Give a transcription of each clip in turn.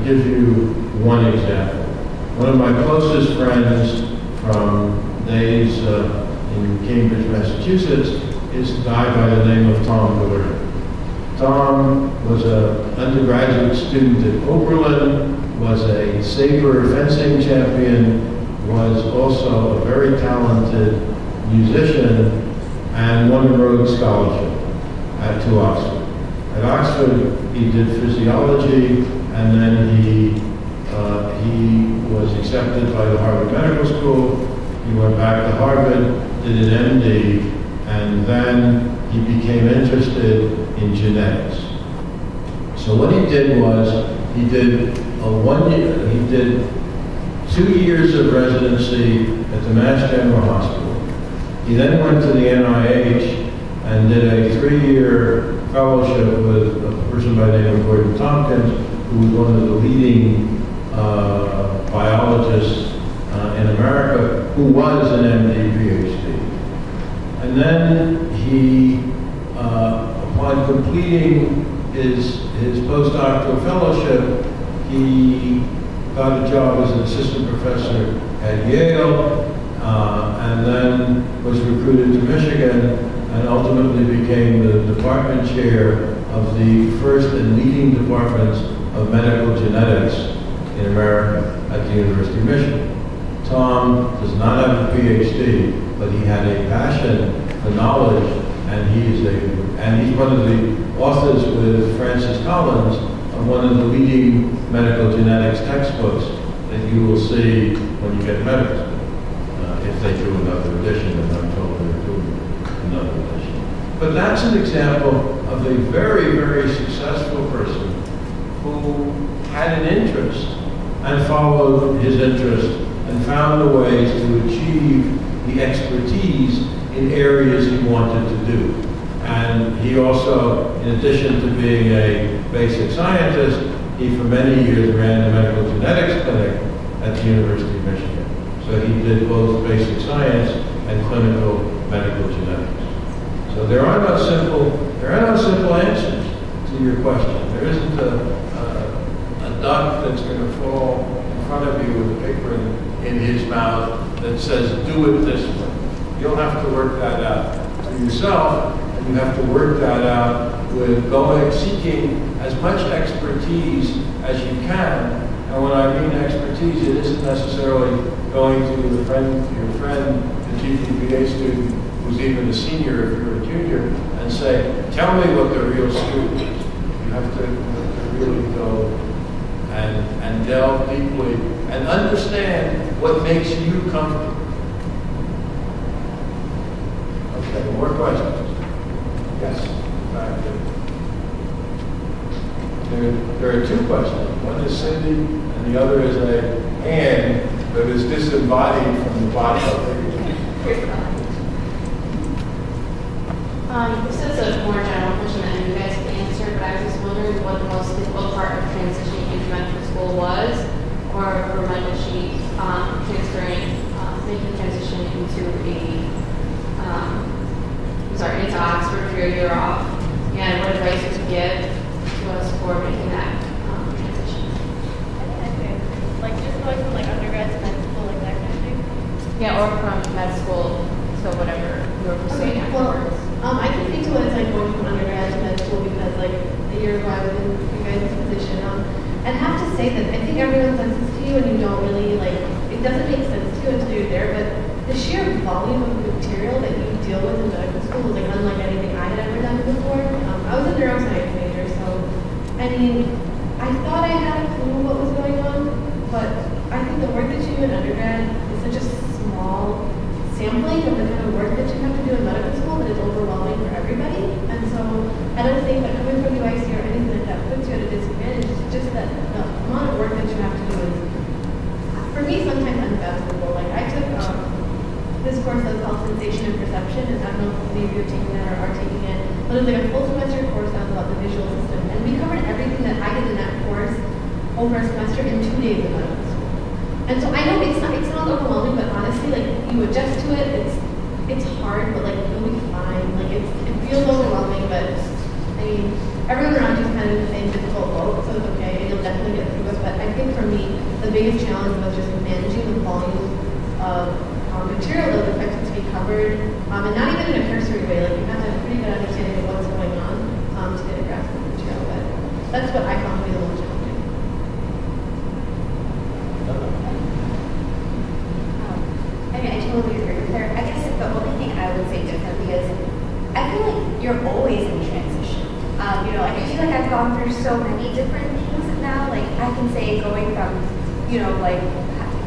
give you one example. One of my closest friends from days in Cambridge, Massachusetts, is a guy by the name of Tang. Tom was an undergraduate student at Oberlin, was a saber fencing champion, was also a very talented musician, and won a Rhodes Scholarship to Oxford. At Oxford, he did physiology, and then he was accepted by the Harvard Medical School. He went back to Harvard, did an MD, and then he became interested in genetics. So what he did was, he did 2 years of residency at the Mass General Hospital. He then went to the NIH and did a 3-year fellowship with a person by the name of Gordon Tompkins, who was one of the leading biologists in America, who was an MD PhD. And then he, upon completing his postdoctoral fellowship, he got a job as an assistant professor at Yale, and then was recruited to Michigan, and ultimately became the department chair of the first and leading departments of medical genetics in America at the University of Michigan. Tom does not have a PhD, but he had a passion for knowledge, and he's one of the authors with Francis Collins of one of the leading medical genetics textbooks that you will see when you get medical school. If they do another edition, and I'm told they're doing another edition. But that's an example of a very, very successful person who had an interest and followed his interest and found the ways to achieve the expertise in areas he wanted to do. And he also, in addition to being a basic scientist, he for many years ran the medical genetics clinic at the University of Michigan. So he did both basic science and clinical medical genetics. So there are no simple answers to your question. There isn't a duck that's going to fall in front of you with a paper in his mouth that says, do it this way. You'll have to work that out for yourself, and you have to work that out with seeking as much expertise as you can. And when I mean expertise, it isn't necessarily going to your friend, the GPPA student, who's even a senior if you're a junior, and say, tell me what the real scoop is. You have to really go and delve deeply and understand what makes you comfortable. Okay, more questions? Yes. There are 2 questions. One is Cindy, and the other is a hand that is disembodied from the body. This is a more general question that you guys can answer, but I was just wondering what the most difficult part of transitioning into medical school was, or for my she making transition into into Oxford for your year off, and what advice would you give to us for making that transition? Like just going from like undergrad to med school, like that kind of thing? Yeah, or from med school to whatever you were pursuing afterwards. I can speak to what it's like going from undergrad to med school because like a year ago I was in you guys' position. And I have to say that I think everyone says this to you and you don't really it doesn't make sense to you until you're there, but the sheer volume of material that you deal with in medical school is like unlike anything I had ever done before. I was a neuroscience major, so I mean, I thought I had a clue what was going on, but I think the work that you do in undergrad is such a small sampling of the kind of work that you have to do in medical school that is overwhelming for everybody. And so I don't think that coming from UIC or anything like that puts you at a disadvantage. It's just that the amount of work that you have to do is, for me, sometimes unfathomable. Like I took this course that's called Sensation and Perception, and I don't know if any of you have taken that or are taking it, but it was like a full semester course that was about the visual system. And we covered everything that I did in that course over a semester in 2 days of medical school. And so I know it's not overwhelming, but honestly, like you adjust to it, it's hard, but like you'll be fine. Like it feels overwhelming, but I mean everyone around you is kind of in the same difficult boat, so it's okay, and you'll definitely get through it. But I the biggest challenge was just managing the volume of material that was expected to be covered, and not even in a cursory way. Like, you have to have a pretty good understanding of what's going on to get a grasp of the material. But that's what I found to be the most challenging. I mean, I totally agree with her. I guess the only thing I would say differently is I feel like you're always in transition. You know, like I feel like I've gone through so many different things now. Like I can say going from, you know, like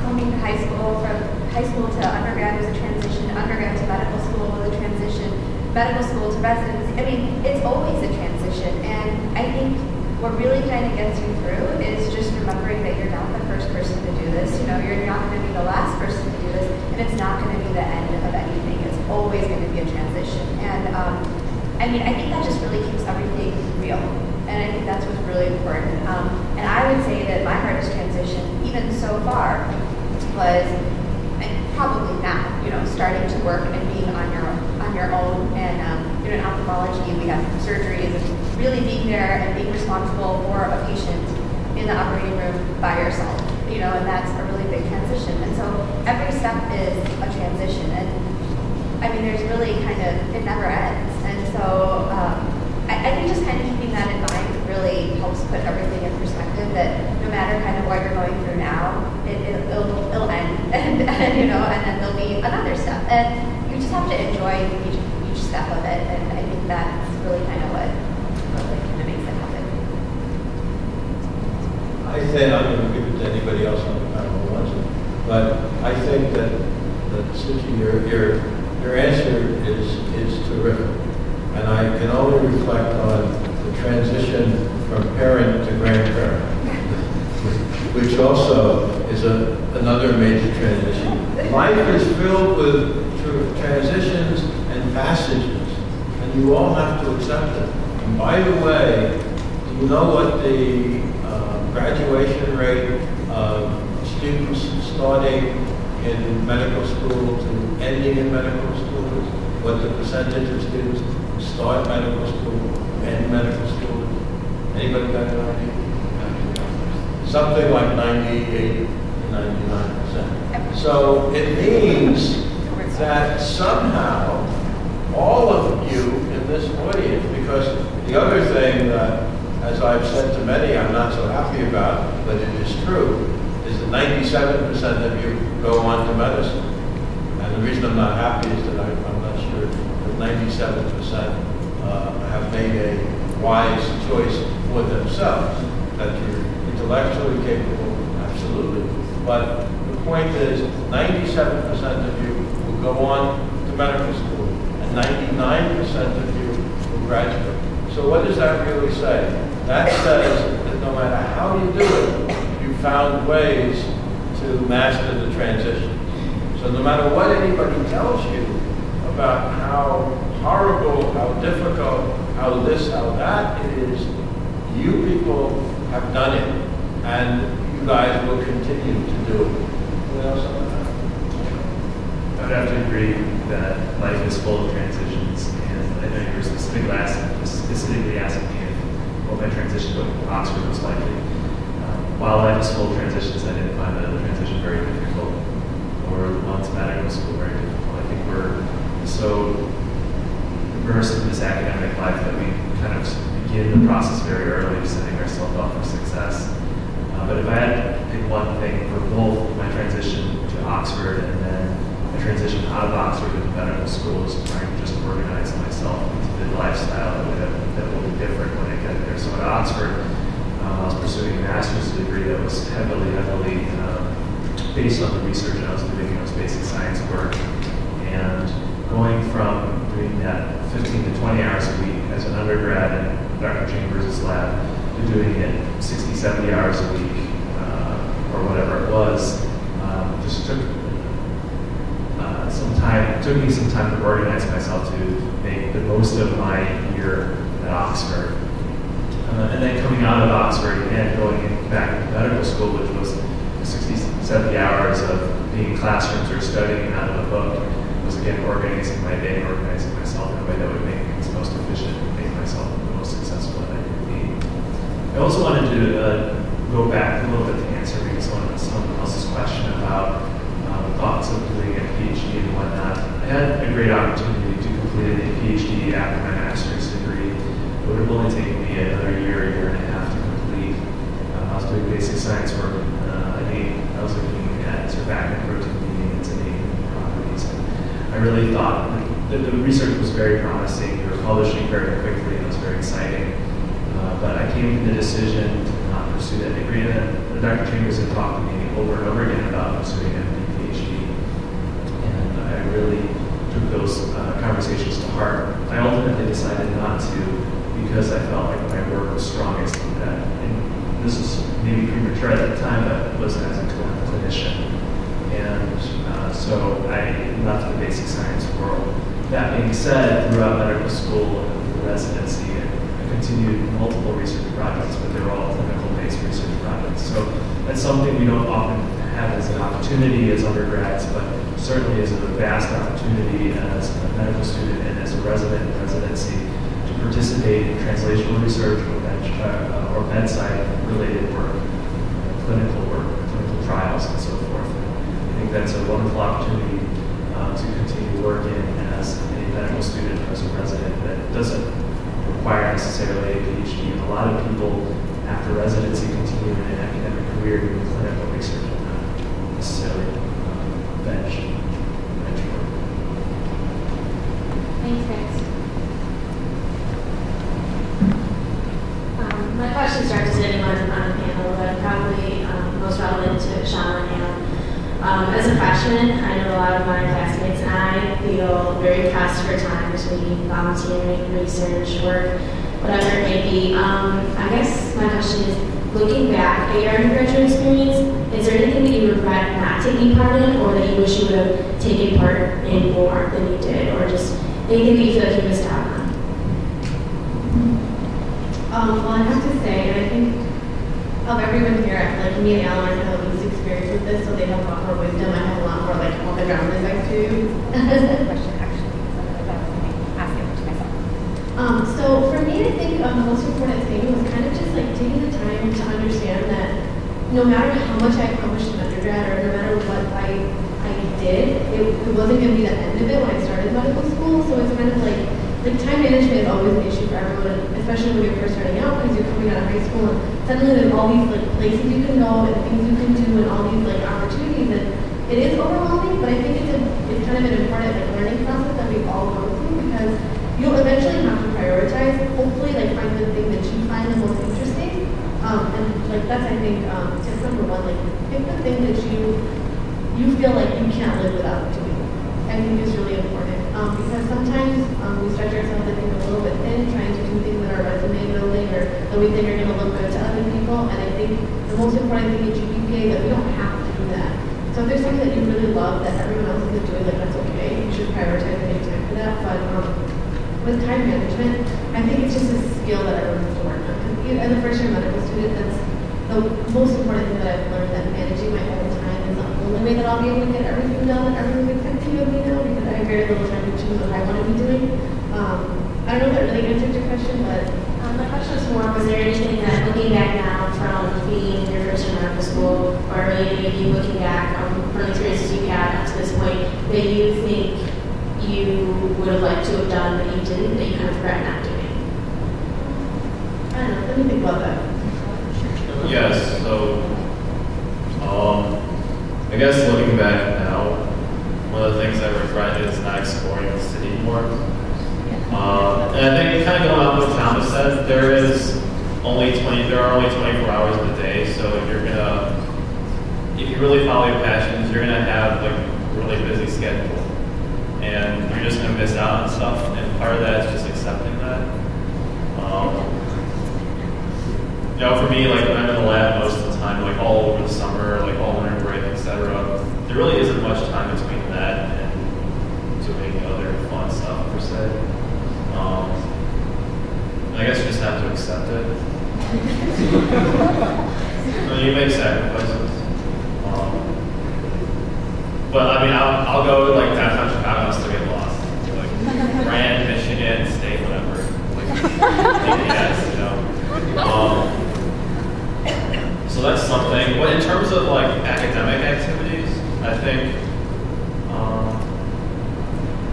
coming to high school, from high school to undergrad was a transition, undergrad to medical school was a transition, medical school to residency. I mean, it's always a transition. And I think what really kind of gets you through is just remembering that you're not the first person to do this. You know, you're not going to be the last person to do this, and it's not going to be the end of anything. It's always going to be a transition. And I mean, I think that just really keeps everything real. And I think that's what's really important. And I would say that my hardest transition, even so far, was probably now, you know, starting to work and being on your own. And you know, in ophthalmology, we have surgeries, and really being there and being responsible for a patient in the operating room by yourself. You know, and that's a really big transition. And so every step is a transition. And I mean, there's really kind of, it never ends. And so I think just kind of keeping that in mind really helps put everything in perspective, that no matter kind of what you're going through now, it'll end. And you know, and then there'll be another step. And you just have to enjoy each step of it. And I think that's really kind of what really kind of makes it happen. I think, I'm going to give it to anybody else on the panel who wants it, but I think that Shuchi, your answer is terrific. And I can only reflect on the transition from parent to grandparent, which also is another major transition. Life is filled with transitions and passages, and you all have to accept it. And by the way, do you know what the graduation rate of students starting in medical school to ending in medical school is? What the percentage of students who start medical school, end medical school is? Anybody got an idea? Something like 98 to 99%. So it means that somehow all of you in this audience, because the other thing that, as I've said to many, I'm not so happy about, but it is true, is that 97% of you go on to medicine. And the reason I'm not happy is that I'm not sure that 97% have made a wise choice for themselves, that you're intellectually capable, absolutely. But the point is, 97% of you will go on to medical school, and 99% of you will graduate. So what does that really say? That says that no matter how you do it, you found ways to master the transition. So no matter what anybody tells you about how horrible, how difficult, how this, how that it is, you people have done it, and you guys will continue to do it. What else on that? I would have to agree that life is full of transitions, and I know you were specifically asking me what my transition to Oxford was like. While life is full of transitions, I didn't find the transition very difficult, or the one to medical school very difficult. I think we're so immersed in this academic life that we kind of begin the process very early, setting ourselves up for success. But if I had to pick one thing for both my transition to Oxford and then my transition out of Oxford into medical school, is trying to just organize myself into the lifestyle that will be different when I get there. So at Oxford, I was pursuing a master's degree that was heavily based on the research I was doing. It was basic science work, and going from doing that 15 to 20 hours a week as an undergrad in Dr. Chambers' lab to doing it 60, 70 hours a week, or whatever it was, just took some time. It took me some time to organize myself to make the most of my year at Oxford. And then coming out of Oxford and going back to medical school, which was 60, 70 hours of being in classrooms or studying out of a book, was again organizing my day, organizing myself in a way that would make things most efficient and make myself the most successful that I could be. I also wanted to go back a little bit to answer maybe someone else's question about thoughts of doing a PhD and whatnot. I had a great opportunity to complete a PhD after my master's degree. It would have only taken me another year and a half to complete. I was doing basic science work. I was looking at surfactant protein mediates and innate properties. I really thought that the research was very promising. We were publishing very quickly, and it was very exciting. But I came to the decision to not pursue that degree. And Dr. Chambers had talked to me over and over again about pursuing an MD PhD. And I really took those conversations to heart. I ultimately decided not to because I felt like my work was strongest in that. And this is maybe premature at the time, but was as a clinician. And so I left the basic science world. That being said, throughout medical school and residency, I continued multiple research projects, but they were all clinical-based research projects. So that's something we don't often have as an opportunity as undergrads, but certainly is a vast opportunity as a medical student and as a resident in residency to participate in translational research or bedside-related work, clinical trials, and so forth. I think that's a wonderful opportunity to continue working as a medical student or as a resident that doesn't require necessarily a PhD. A lot of people after residency continue in an academic career doing clinical research and not necessarily bench work. Thanks, guys. My questions are to anyone on the panel, but probably most relevant to Shama and as a freshman, I know a lot of my classmates and I feel very pressed for time between volunteering, research, work, whatever it may be. I guess my question is, looking back at your undergraduate experience, is there anything that you regret not taking part in, or that you wish you would have taken part in more than you did, or just anything that you feel like you missed out on? Well, I have to say, and I think of everyone here, like me and Alan have at least experience with this, so they have a lot more wisdom. I have a lot more like on the ground advice too. Question actually, because I'm about to ask it to myself. So for me, I think the most important thing was kind of just like taking the time to understand that no matter how much I accomplished in undergrad, or no matter what I did, it wasn't going to be the end of it when I started medical school. So it's kind of like time management is always an issue for everyone, especially when you're first starting out, because you're coming out of high school and suddenly there's all these like places you can go and things you can do and all these like opportunities, and it is overwhelming. But I think it's kind of an important like learning process that we all go through, because you'll eventually have to prioritize. Hopefully, like find the thing that you find the most interesting, and like that's I think tip number one. Like pick the thing that you feel like you can't live without doing. I think is really important, because sometimes we stretch ourselves, I think, a little bit thin, trying to do things that are resume building or that we think are going to look good to other people. And I think the most important thing at GPPA is that we don't have to do that. So if there's something that you really love that everyone else isn't doing, like that's okay. You should prioritize and make time for that. But with time management, I think it's just a skill that everyone has to work on. Because as a first-year medical student, that's the most important thing that I've learned, that managing my own time is not the only way that I'll be able to get everything done that everyone's expecting of me now, because I have very little time to choose what I want to be doing. I don't know if that really answered your question, but My question was more, was there anything that, looking back now from being in your first year of medical school, or maybe looking back from the experiences you've had up to this point, that you think you would have liked to have done that you didn't, that you kind of regret not doing? I don't know, let me think about that. Yes, so I guess looking back now, one of the things I regret is not exploring the city more. And I think kind of going off what Thomas said, there are only 24 hours in the day, so if you really follow your passions, you're gonna have like a really busy schedule, and you're just gonna miss out on stuff. And part of that is just accepting that. For me, like I'm in the lab most of the time, like all over the summer, like all winter break, etc. There really isn't much time between that and doing other fun stuff per se. I guess you just have to accept it. You make sacrifices. But I mean, I'll go like downtown Chicago and still get lost. Like Grand, Michigan, State, whatever. Like, yes, So So that's something. But in terms of like academic activities, I think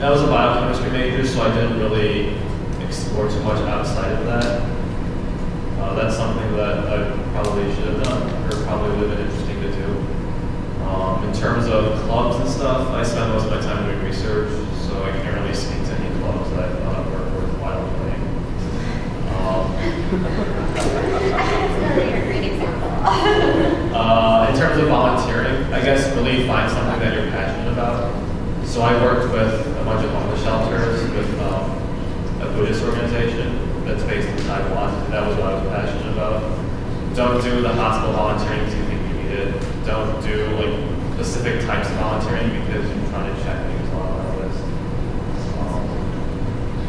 I was a biochemistry major, so I didn't really explore too much outside of that. That's something that I probably should have done, or probably would have been interesting to do. In terms of clubs and stuff, I spent most of my time doing research, so I can't really speak to any clubs that I thought were worthwhile playing. That's really a great example. In terms of volunteering, I guess really find something that you're passionate about. So I worked with a bunch of homeless shelters with a Buddhist organization that's based in Taiwan. That was what I was passionate about. Don't do the hospital volunteering because you think you need it. Don't do like specific types of volunteering because you're trying to check things on our list.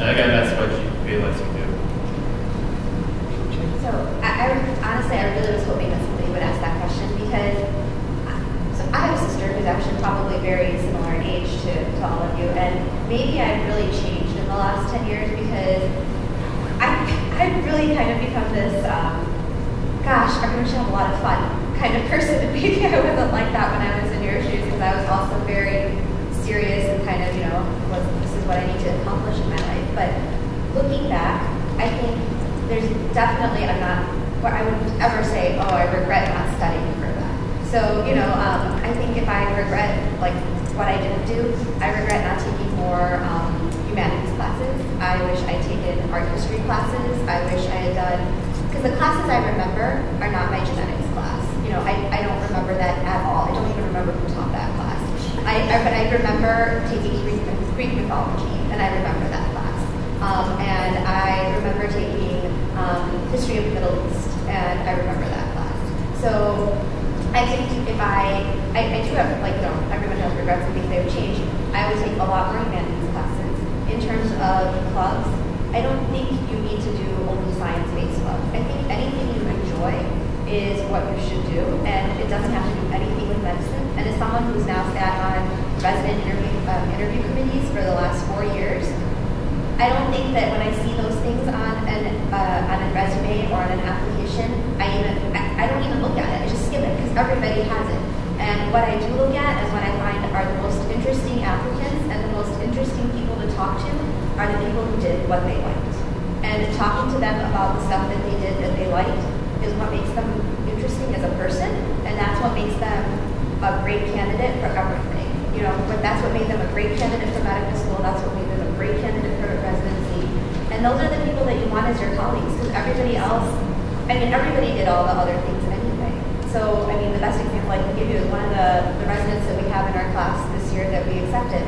And again, that's what GPA lets you do. So honestly, I really was hoping that somebody would ask that question because I have a sister who's actually probably very similar in age to all of you, and maybe I've really changed in the last 10 years because I've really kind of become this, gosh, I'm going to have a lot of fun kind of person, and maybe I wasn't like that when I was in your shoes because I was also very serious and kind of, this is what I need to accomplish in my life. But looking back, I think there's definitely, I'm not, where I would ever say, oh, I regret not studying for that. So, I think if I regret, like, what I didn't do, I regret not taking more humanities classes. I wish I'd taken art history classes. I wish I had done, because the classes I remember are not my genetics class. I don't remember that at all. I don't even remember who taught that class. But I remember taking Greek mythology, and I remember that class. And I remember taking history of the Middle East, and I remember that class. So I think if I do have, everyone has regrets and things they would change, I would take a lot more humanities classes. In terms of clubs, I don't think you need to do only science-based clubs. I think anything you enjoy is what you should do, and it doesn't have to do anything with medicine. And as someone who's now sat on resident interview committees for the last 4 years, I don't think that when I see those things on a resume or on an application, I don't even look at it. I just skim it because everybody has it. And what I do look at is what I find are the most interesting applicants and the most interesting people to talk to are the people who did what they liked. And talking to them about the stuff that they did that they liked is what makes them interesting as a person, and that's what makes them a great candidate for everything. But that's what made them a great candidate for medical school. That's what made them a great candidate for residency. And those are the people that you want as your colleagues, because everybody else, everybody did all the other things anyway. So, the best example I can give you is one of the residents that we have in our class this year that we accepted.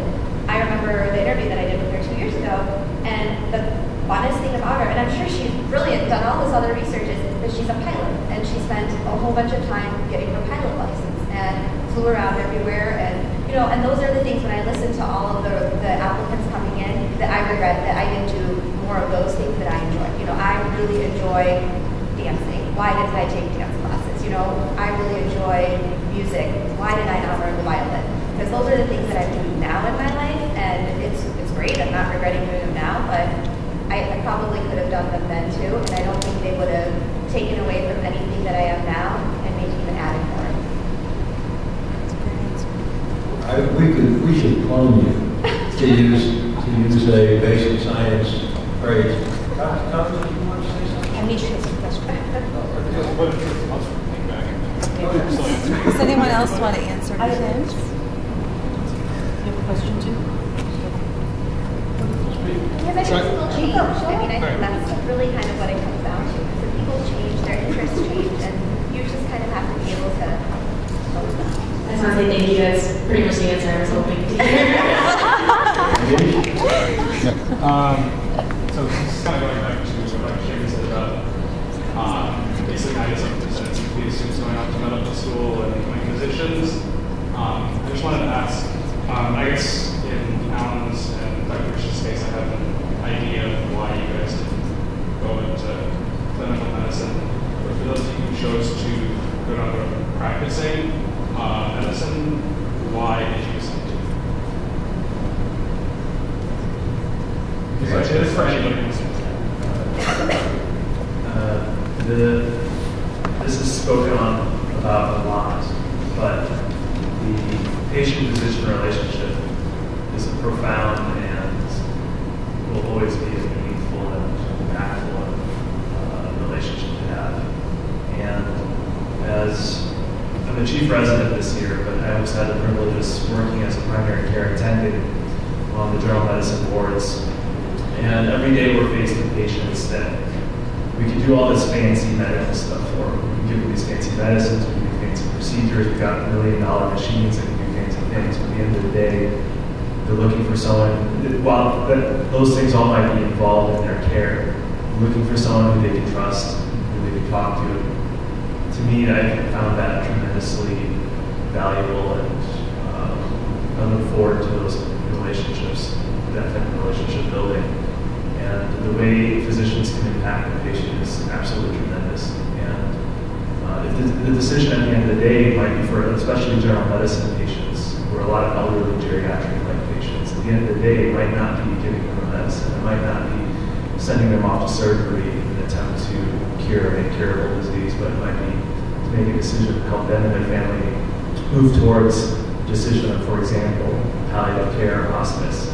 I remember the interview that I did with her 2 years ago, and the funnest thing about her, and I'm sure she's brilliant, done all this other research, is that she's a pilot, and she spent a whole bunch of time getting her pilot license, and flew around everywhere, and those are the things when I listen to all of the applicants coming in that I regret that I didn't do more of those things that I enjoy. I really enjoy dancing. Why didn't I take dance classes? I really enjoy music. Why did I not learn the violin? Because those are the things that I do now in my life, and it's great. I'm not regretting doing them now, but I probably could have done them then too, and I don't think they would have taken away from anything that I am now and maybe even added more. We should clone you to use a basic science phrase. Doctor, do you want to say something? I need you to ask a question. Does anyone else want to answer? I do. You have a question too? Yeah, but people change. I think that's really kind of what it comes down to. Because if people change, their interests change, and you just kind of have to be able to hold them. I just want to say thank you. That's pretty much the answer I was hoping to hear. So this is kind of going back to what Shama said about basically 97% of students going out to medical school and becoming physicians. I just wanted to ask, I guess in Alan's and Dr. Rich's case, I have an idea of why you guys didn't go into clinical medicine. But for those of you who chose to go down to practicing medicine, why did you decide to? Because it is for anybody who wants to. This is spoken on about a lot, but the patient-physician relationship is a profound and will always be a meaningful and impactful relationship to have. And as I'm the chief resident this year, but I always had the privilege of working as a primary care attending on the general medicine boards. And every day we're faced with patients that we can do all this fancy medical stuff for. We can give them these fancy medicines, we can do fancy procedures, we've got $1 million machines that can do fancy things. But at the end of the day, they're looking for someone, while those things all might be involved in their care, they're looking for someone who they can trust, who they can talk to. To me, I found that tremendously valuable, and I look forward to those relationships, that type of relationship building. And the way physicians can impact the patient is absolutely tremendous. And if the decision at the end of the day might be for especially general medicine patients, or a lot of elderly geriatric-like patients, at the end of the day, it might not be giving them a medicine. It might not be sending them off to surgery in an attempt to cure an incurable disease, but it might be to make a decision to help them and their family move towards a decision of, for example, palliative care or hospice.